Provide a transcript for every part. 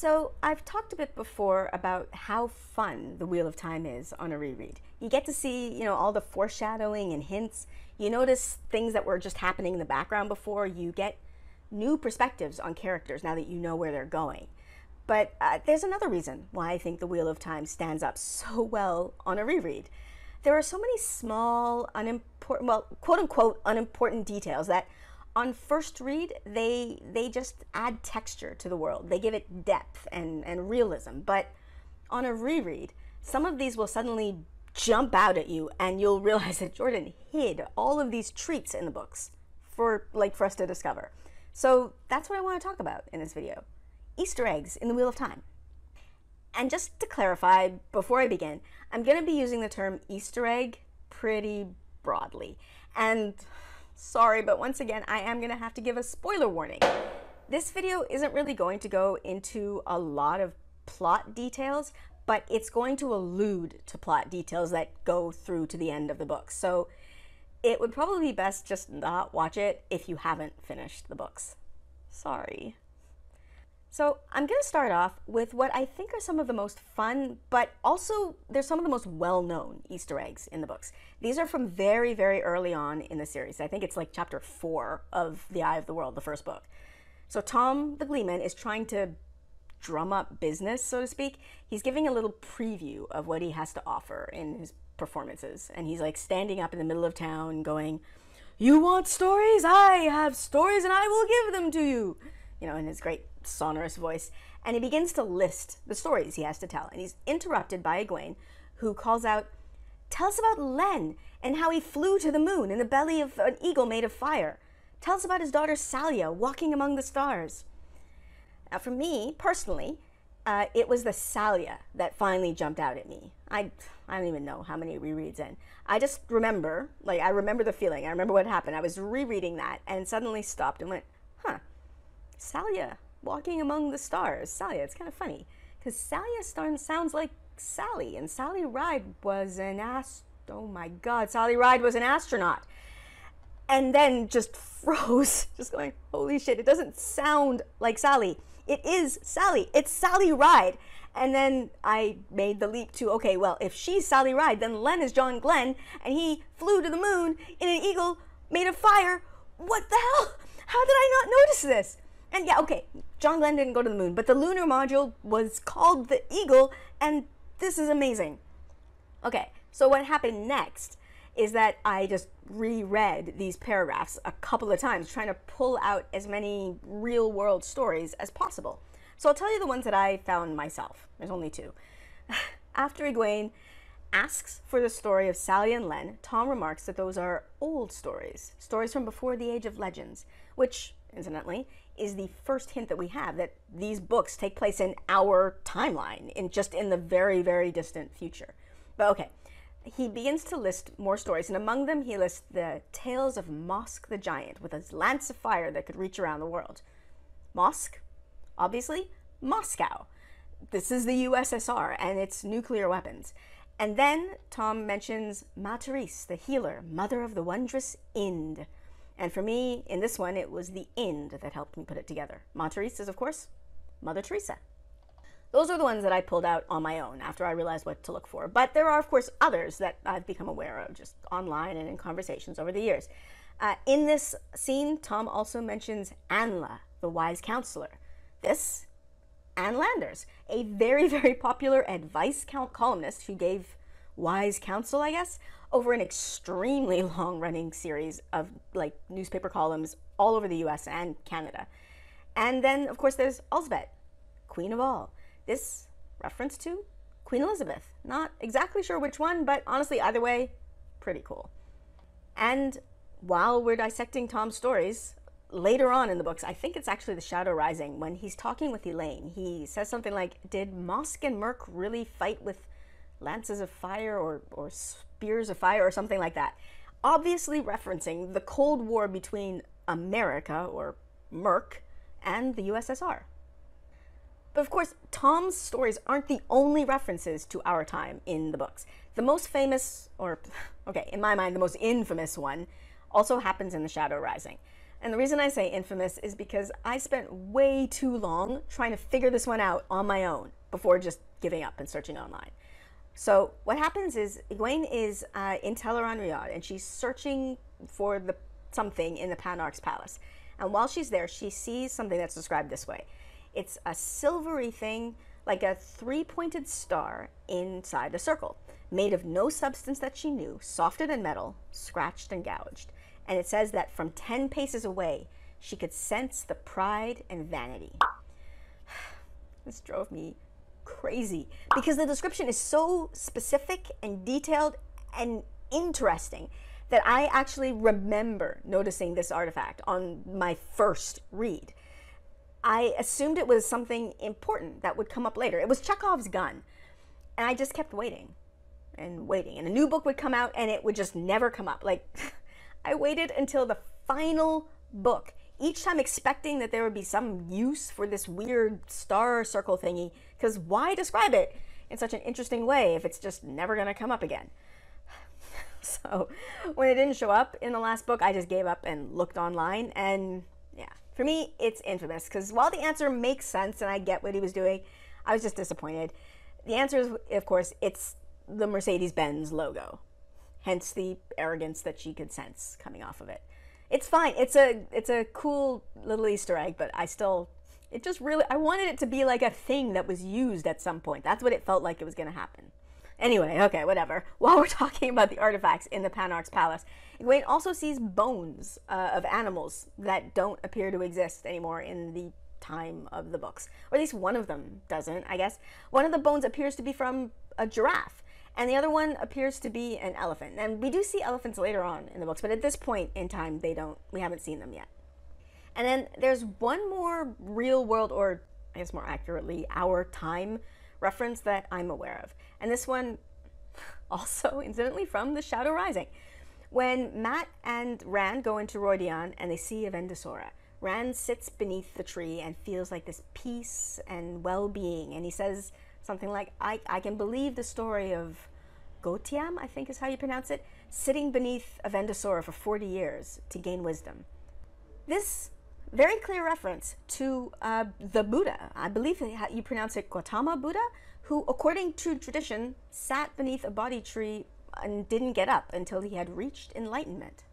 So I've talked a bit before about how fun the Wheel of Time is on a reread. You get to see, all the foreshadowing and hints. You notice things that were just happening in the background before. You get new perspectives on characters now that you know where they're going. But there's another reason why I think the Wheel of Time stands up so well on a reread. There are so many small, unimportant, well, quote-unquote unimportant details that on first read, they just add texture to the world. They give it depth and realism. But on a reread, some of these will suddenly jump out at you and you'll realize that Jordan hid all of these treats in the books for us to discover. So that's what I want to talk about in this video. Easter eggs in the Wheel of Time. And just to clarify, before I begin, I'm going to be using the term Easter egg pretty broadly. And sorry, but once again, I am going to have to give a spoiler warning. This video isn't really going to go into a lot of plot details, but it's going to allude to plot details that go through to the end of the book. So it would probably be best just not watch it if you haven't finished the books. Sorry. So I'm going to start off with what I think are some of the most fun, but also they're some of the most well-known Easter eggs in the books. These are from very, very early on in the series. I think it's like chapter 4 of The Eye of the World, the first book. So Tom the Gleeman is trying to drum up business, so to speak. He's giving a little preview of what he has to offer in his performances. And he's like standing up in the middle of town going, "You want stories? I have stories and I will give them to you." In his great sonorous voice, and he begins to list the stories he has to tell, and he's interrupted by Egwene, who calls out, "Tell us about Len and how he flew to the moon in the belly of an eagle made of fire. Tell us about his daughter Salia walking among the stars." Now for me, personally, it was the Salia that finally jumped out at me. I don't even know how many rereads in. I just remember, I remember the feeling. I remember what happened. I was rereading that and suddenly stopped and went, Salia walking among the stars. Salia, it's kind of funny because Salia sounds like Sally, and Sally Ride was an oh my god, Sally Ride was an astronaut. And then just froze, just going, holy shit, it doesn't sound like Sally. It is Sally, it's Sally Ride. And then I made the leap to, okay, well, if she's Sally Ride, then Len is John Glenn, and he flew to the moon in an eagle made of fire. What the hell? How did I not notice this? And yeah, okay, John Glenn didn't go to the moon, but the lunar module was called the Eagle, and this is amazing. Okay, so what happened next is that I just reread these paragraphs a couple of times, trying to pull out as many real-world stories as possible. So I'll tell you the ones that I found myself. There's only 2. After Egwene asks for the story of Sally and Len, Tom remarks that those are old stories, stories from before the Age of Legends, which, incidentally, is the first hint that we have that these books take place in our timeline, in the very, very distant future. But okay, he begins to list more stories, and among them he lists the tales of Mosk the Giant with his lance of fire that could reach around the world. Mosk, obviously, Moscow. This is the USSR and its nuclear weapons. And then Tom mentions Matarese, the healer, mother of the wondrous Ind. And for me, in this one, it was the Ind that helped me put it together. Matarese is, of course, Mother Teresa. Those are the ones that I pulled out on my own after I realized what to look for. But there are, of course, others that I've become aware of just online and in conversations over the years. In this scene, Tom also mentions Anla, the wise counselor. This, Ann Landers, a very, very popular advice columnist who gave wise counsel, I guess, over an extremely long-running series of newspaper columns all over the US and Canada. And then, of course, there's Elsbeth, Queen of All. This reference to Queen Elizabeth. Not exactly sure which one, but honestly, either way, pretty cool. And while we're dissecting Tom's stories, later on in the books, I think it's actually The Shadow Rising, when he's talking with Elaine, he says something like, did Mosk and Merc really fight with lances of fire or spears of fire or something like that? Obviously referencing the Cold War between America, or Merc, and the USSR. But of course, Tom's stories aren't the only references to our time in the books. The most famous, or okay, in my mind, the most infamous one also happens in The Shadow Rising. And the reason I say infamous is because I spent way too long trying to figure this one out on my own before just giving up and searching online. So what happens is Egwene is in Teleron Riyadh, and she's searching for something in the Panarch's palace. And while she's there, she sees something that's described this way. It's a silvery thing, like a three-pointed star inside a circle, made of no substance that she knew, softer than metal, scratched and gouged. And it says that from 10 paces away, she could sense the pride and vanity. This drove me crazy because the description is so specific and detailed and interesting that I actually remember noticing this artifact on my first read. I assumed it was something important that would come up later. It was Chekhovs gun. And I just kept waiting and waiting. And a new book would come out and it would just never come up. Like, I waited until the final book, each time expecting that there would be some use for this weird star circle thingy, because why describe it in such an interesting way if it's just never going to come up again? So when it didn't show up in the last book, I just gave up and looked online, and yeah, for me, it's infamous, because while the answer makes sense and I get what he was doing, I was just disappointed. The answer is, of course, it's the Mercedes-Benz logo, hence the arrogance that she could sense coming off of it. It's fine. It's a cool little Easter egg, but I wanted it to be like a thing that was used at some point. That's what it felt like it was going to happen. Anyway, okay, whatever. While we're talking about the artifacts in the Panarch's palace, Egwene also sees bones of animals that don't appear to exist anymore in the time of the books. Or at least one of them doesn't, I guess. One of the bones appears to be from a giraffe, and the other one appears to be an elephant. And we do see elephants later on in the books, but at this point in time, we haven't seen them yet. And then there's one more real world, or I guess more accurately, our time reference that I'm aware of. And this one also, incidentally, from The Shadow Rising. When Mat and Rand go into Rhuidean and they see Avendesora, Rand sits beneath the tree and feels like this peace and well-being. And he says something like, I can believe the story of Gotiam, I think is how you pronounce it, sitting beneath Avendesora for 40 years to gain wisdom. This very clear reference to the Buddha, I believe you pronounce it Gautama Buddha, who, according to tradition, sat beneath a Bodhi tree and didn't get up until he had reached enlightenment.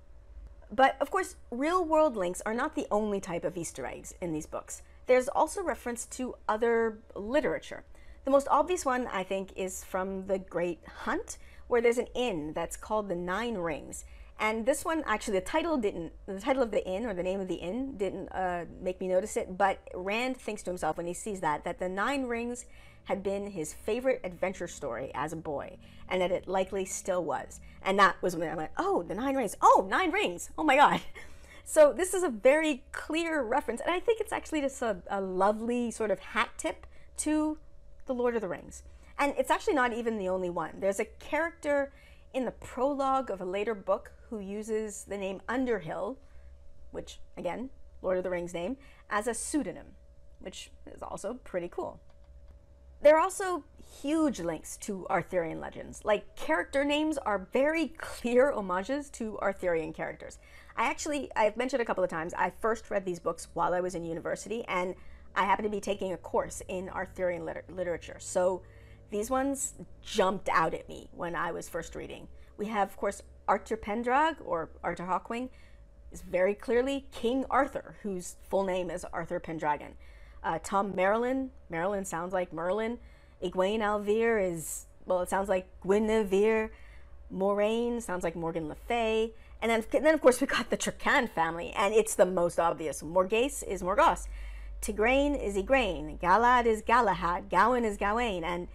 But, of course, real-world links are not the only type of Easter eggs in these books. There's also reference to other literature. The most obvious one, I think, is from The Great Hunt, where there's an inn that's called the Nine Rings. And this one, actually, the title of the inn, or the name of the inn, didn't make me notice it, but Rand thinks to himself when he sees that the Nine Rings had been his favorite adventure story as a boy, and that it likely still was. And that was when I went, oh, the Nine Rings, oh, Nine Rings, oh my God. So this is a very clear reference, and I think it's actually just a lovely sort of hat tip to The Lord of the Rings. And it's actually not even the only one. There's a character in the prologue of a later book who uses the name Underhill, which, again, Lord of the Rings name, as a pseudonym, which is also pretty cool. There are also huge links to Arthurian legends. Like, character names are very clear homages to Arthurian characters. I've mentioned a couple of times, I first read these books while I was in university, and I happened to be taking a course in Arthurian literature. So these ones jumped out at me when I was first reading. We have, of course, Arthur Pendrag, or Arthur Hawkwing, is very clearly King Arthur, whose full name is Arthur Pendragon. Tom Merlin sounds like Merlin. Egwene Alvir it sounds like Guinevere. Moraine sounds like Morgan Le Fay. And then of course we got the Trecan family, and it's the most obvious. Morghese is Morgause. Tigraine is Igraine. Galad is Galahad. Gawain is Gawain. And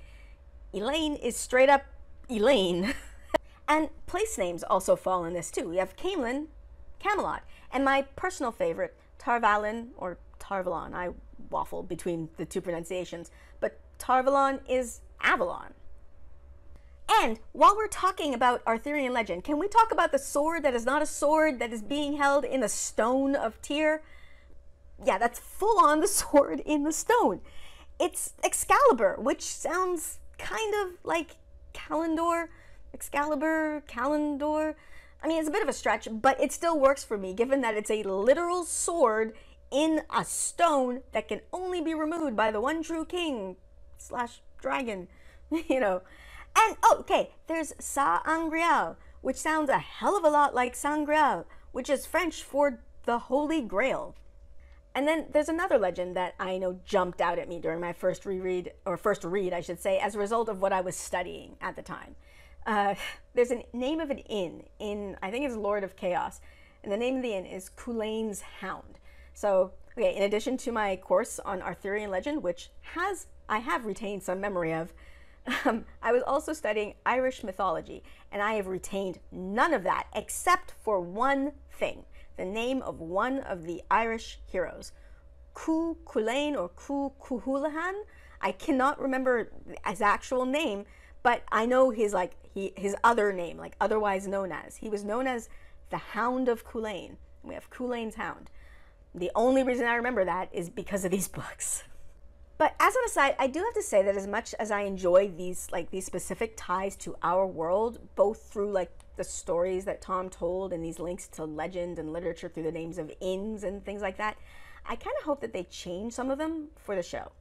Elaine is straight up Elaine. And place names also fall in this too. We have Camelin, Camelot. And my personal favorite, Tarvalan, or Tarvalan. I waffle between the two pronunciations, but Tarvalan is Avalon. And while we're talking about Arthurian legend, can we talk about the sword that is not a sword that is being held in the stone of Tyr? Yeah, that's full on the sword in the stone. It's Excalibur, which sounds kind of like Calendor, Excalibur, Calendor. I mean, it's a bit of a stretch, but it still works for me, given that it's a literal sword in a stone that can only be removed by the one true king / dragon, you know. And, oh, okay, there's Sa-Angreal, which sounds a hell of a lot like Sangreal, which is French for the Holy Grail. And then there's another legend that I know jumped out at me during my first read, I should say, as a result of what I was studying at the time. There's a name of an inn in, I think it's Lord of Chaos, and the name of the inn is Culain's Hound. So, okay, in addition to my course on Arthurian legend, which I have retained some memory of, I was also studying Irish mythology, and I have retained none of that except for one thing, the name of one of the Irish heroes, Cú Chulainn or Cú Chulainn. I cannot remember his actual name, but I know his other name, like otherwise known as. He was known as the Hound of Culainn. We have Culain's Hound. The only reason I remember that is because of these books. But as an aside, I do have to say that as much as I enjoy these specific ties to our world, both through the stories that Tom told and these links to legend and literature through the names of inns and things like that, I kind of hope that they change some of them for the show.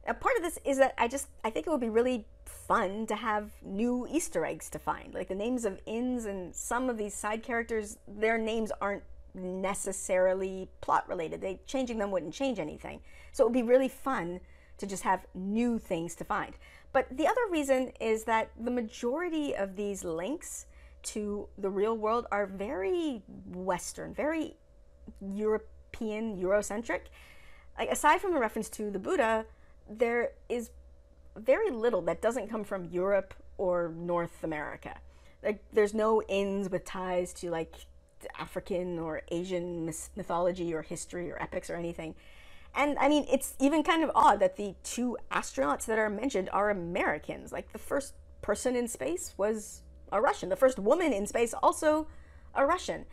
Now, part of this is that I think it would be really fun to have new Easter eggs to find, like the names of inns, and some of these side characters, their names aren't necessarily plot related. Changing them wouldn't change anything. So it would be really fun to just have new things to find. But the other reason is that the majority of these links to the real world are very Western, very European, Eurocentric. Like, aside from the reference to the Buddha, there is very little that doesn't come from Europe or North America. Like, there's no inns with ties to African or Asian mythology or history or epics or anything. And I mean, it's even kind of odd that the two astronauts that are mentioned are Americans. Like, the first person in space was a Russian. The first woman in space, also a Russian.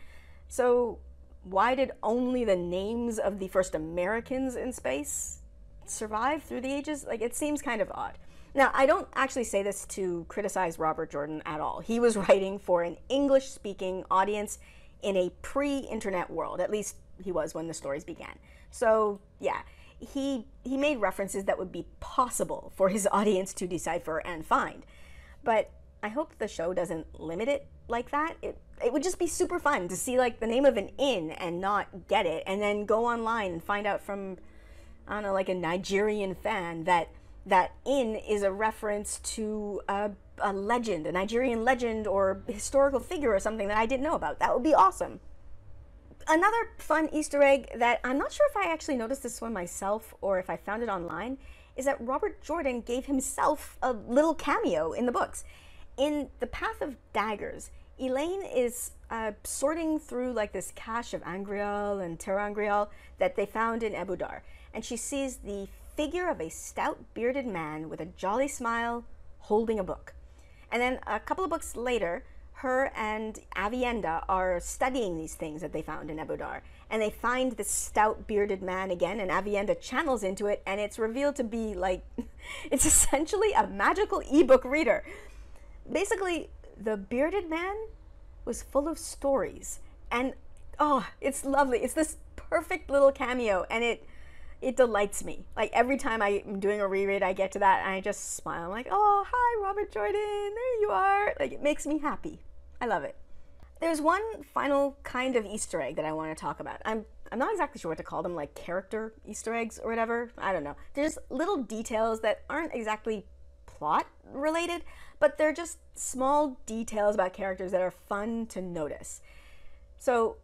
So why did only the names of the first Americans in space survive through the ages? Like, it seems kind of odd. Now, I don't actually say this to criticize Robert Jordan at all. He was writing for an English-speaking audience in a pre-internet world. At least he was when the stories began. So yeah, he made references that would be possible for his audience to decipher and find. But I hope the show doesn't limit it like that. It would just be super fun to see the name of an inn and not get it, and then go online and find out from, I don't know, a Nigerian fan that that inn is a reference to a legend, a Nigerian legend or historical figure or something that I didn't know about. That would be awesome. Another fun Easter egg that I'm not sure if I actually noticed this one myself or if I found it online is that Robert Jordan gave himself a little cameo in the books. In The Path of Daggers, Elaine is sorting through this cache of Angreal and Terangreal that they found in Ebudar, and she sees the figure of a stout bearded man with a jolly smile holding a book. And then a couple of books later, her and Avienda are studying these things that they found in Ebudar, and they find this stout bearded man again, and Avienda channels into it, and it's revealed to be it's essentially a magical ebook reader. Basically, the bearded man was full of stories, and oh, it's lovely. It's this perfect little cameo, and it delights me. Every time I'm doing a reread, I get to that, and I just smile. I'm like, oh, hi, Robert Jordan, there you are. It makes me happy. I love it. There's one final kind of Easter egg that I want to talk about. I'm not exactly sure what to call them, character Easter eggs or whatever. I don't know. There's little details that aren't exactly plot related, but they're just small details about characters that are fun to notice. So,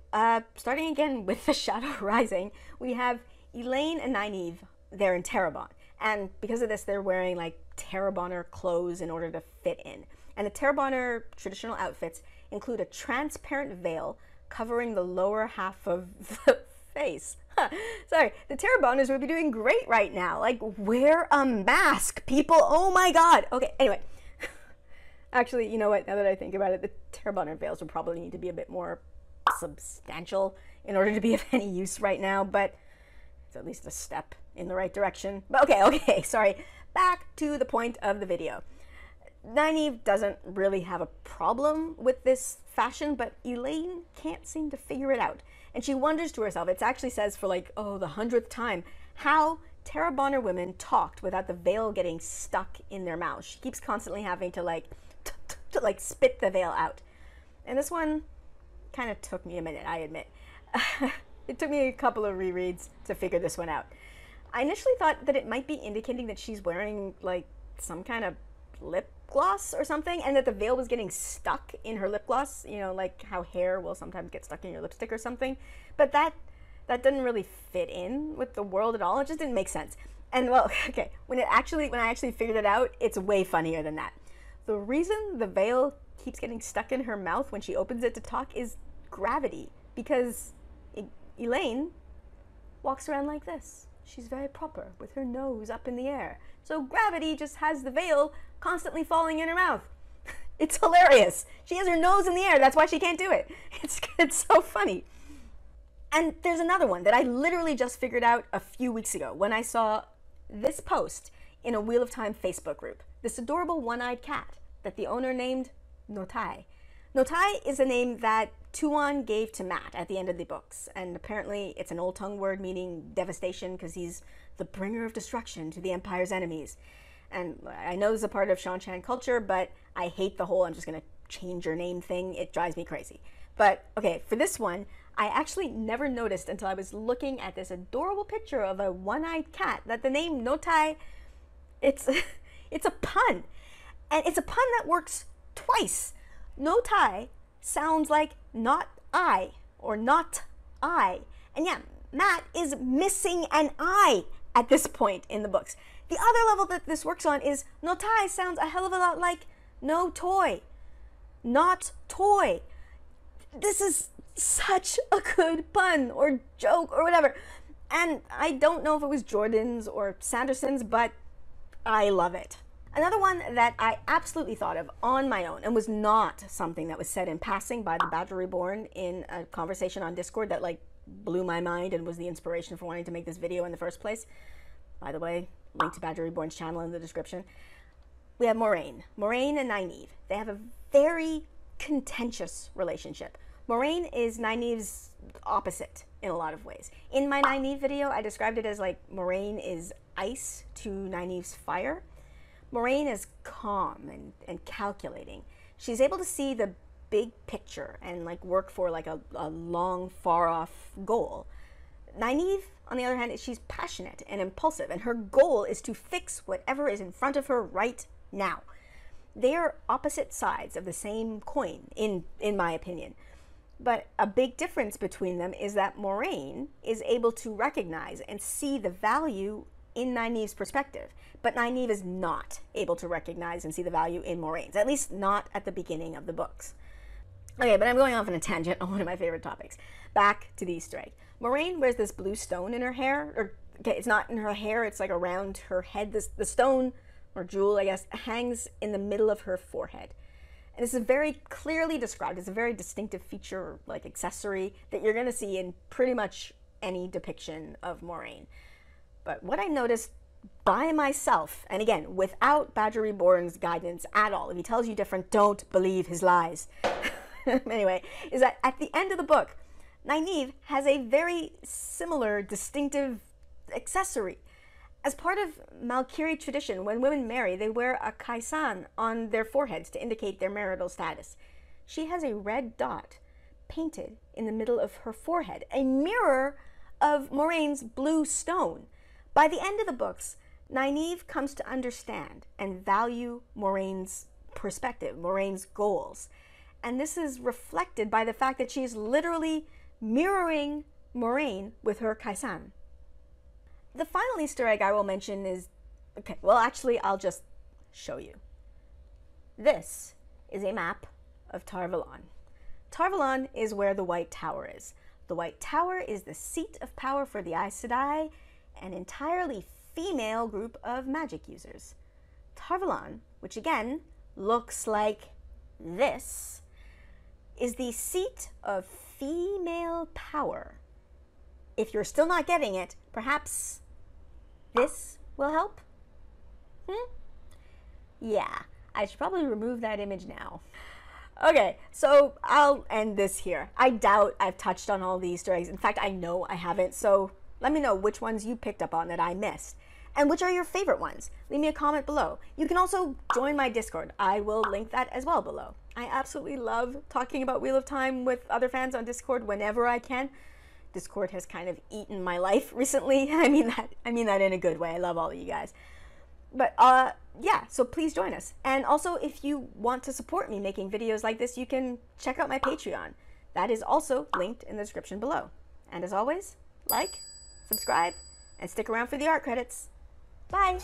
starting again with The Shadow Rising, we have Elaine and Nynaeve. They're in Tarvalan, and because of this, they're wearing Tarvalanner clothes in order to fit in. And the Tarvalanner traditional outfits include a transparent veil covering the lower half of the face. Sorry, the Tarvalanners would be doing great right now. Wear a mask, people. Oh my god. Okay, anyway. Actually, you know what? Now that I think about it, the Tarvalanner veils would probably need to be a bit more substantial in order to be of any use right now, but it's at least a step in the right direction. But okay, sorry. Back to the point of the video. Nynaeve doesn't really have a problem with this fashion, but Elaine can't seem to figure it out. And she wonders to herself, it actually says for like, oh, the 100th time, how Tarabonner women talked without the veil getting stuck in their mouths. She keeps constantly having to like spit the veil out. And this one kind of took me a minute, I admit. It took me a couple of rereads to figure this one out. I initially thought that it might be indicating that she's wearing like some kind of lip gloss or something, and that the veil was getting stuck in her lip gloss, you know, like how hair will sometimes get stuck in your lipstick or something. But that didn't really fit in with the world at all. It just didn't make sense. And well, okay, when I actually figured it out, it's way funnier than that. The reason the veil keeps getting stuck in her mouth when she opens it to talk is gravity, because Elaine walks around like this. She's very proper with her nose up in the air. So gravity just has the veil constantly falling in her mouth. It's hilarious. She has her nose in the air. That's why she can't do it. It's so funny. And there's another one that I literally just figured out a few weeks ago when I saw this post in a Wheel of Time Facebook group. This adorable one-eyed cat that the owner named Notai. Notai is a name that Tuon gave to Matt at the end of the books, and apparently it's an old tongue word meaning devastation because he's the bringer of destruction to the Empire's enemies. And I know this is a part of Shan-Chan culture, but I hate the whole I'm just going to change your name thing. It drives me crazy. But okay, for this one, I actually never noticed until I was looking at this adorable picture of a one-eyed cat that the name Notai, it's a pun. And it's a pun that works twice. Notai sounds like not I, or not I. And yeah, Matt is missing an I at this point in the books. The other level that this works on is Notai sounds a hell of a lot like no toy, not toy. This is such a good pun or joke or whatever. And I don't know if it was Jordan's or Sanderson's, but I love it. Another one that I absolutely thought of on my own and was not something that was said in passing by the Badger Reborn in a conversation on Discord that like blew my mind and was the inspiration for wanting to make this video in the first place. By the way, link to Badger Reborn's channel in the description. We have Moraine. Moraine and Nynaeve. They have a very contentious relationship. Moraine is Nynaeve's opposite in a lot of ways. In my Nynaeve video, I described it as like Moraine is ice to Nynaeve's fire. Moraine is calm and calculating. She's able to see the big picture and like work for like a long, far off goal. Nynaeve, on the other hand, she's passionate and impulsive, and her goal is to fix whatever is in front of her right now. They are opposite sides of the same coin, in my opinion. But a big difference between them is that Moraine is able to recognize and see the value in Nynaeve's perspective, but Nynaeve is not able to recognize and see the value in Moraine's, at least not at the beginning of the books. Okay, but I'm going off on a tangent on one of my favorite topics. Back to the Easter egg. Moraine wears this blue stone in her hair, or okay, it's not in her hair, it's like around her head. The stone, or jewel, I guess, hangs in the middle of her forehead. And this is very clearly described. It's a very distinctive feature, like accessory, that you're going to see in pretty much any depiction of Moraine. But what I noticed by myself, and again, without Badger Reborn's guidance at all, if he tells you different, don't believe his lies. Anyway, is that at the end of the book, Nynaeve has a very similar, distinctive accessory. As part of Malkiri tradition, when women marry, they wear a Kaisan on their foreheads to indicate their marital status. She has a red dot painted in the middle of her forehead, a mirror of Moraine's blue stone. By the end of the books, Nynaeve comes to understand and value Moraine's perspective, Moraine's goals. And this is reflected by the fact that she is literally mirroring Moraine with her Kaisan. The final Easter egg I will mention is, okay, well actually I'll just show you. This is a map of Tarvalan. Tarvalan is where the White Tower is. The White Tower is the seat of power for the Aes Sedai, an entirely female group of magic users. Tarvalan, which again looks like this, is the seat of female power. If you're still not getting it, perhaps this will help? Yeah, I should probably remove that image now. Okay, so I'll end this here. I doubt I've touched on all the Easter eggs. In fact, I know I haven't, so let me know which ones you picked up on that I missed. And which are your favorite ones? Leave me a comment below. You can also join my Discord. I will link that as well below. I absolutely love talking about Wheel of Time with other fans on Discord whenever I can. Discord has kind of eaten my life recently. I mean that in a good way. I love all of you guys. But yeah, so please join us. And also, if you want to support me making videos like this, you can check out my Patreon. That is also linked in the description below. And as always, like, subscribe, and stick around for the art credits. Bye!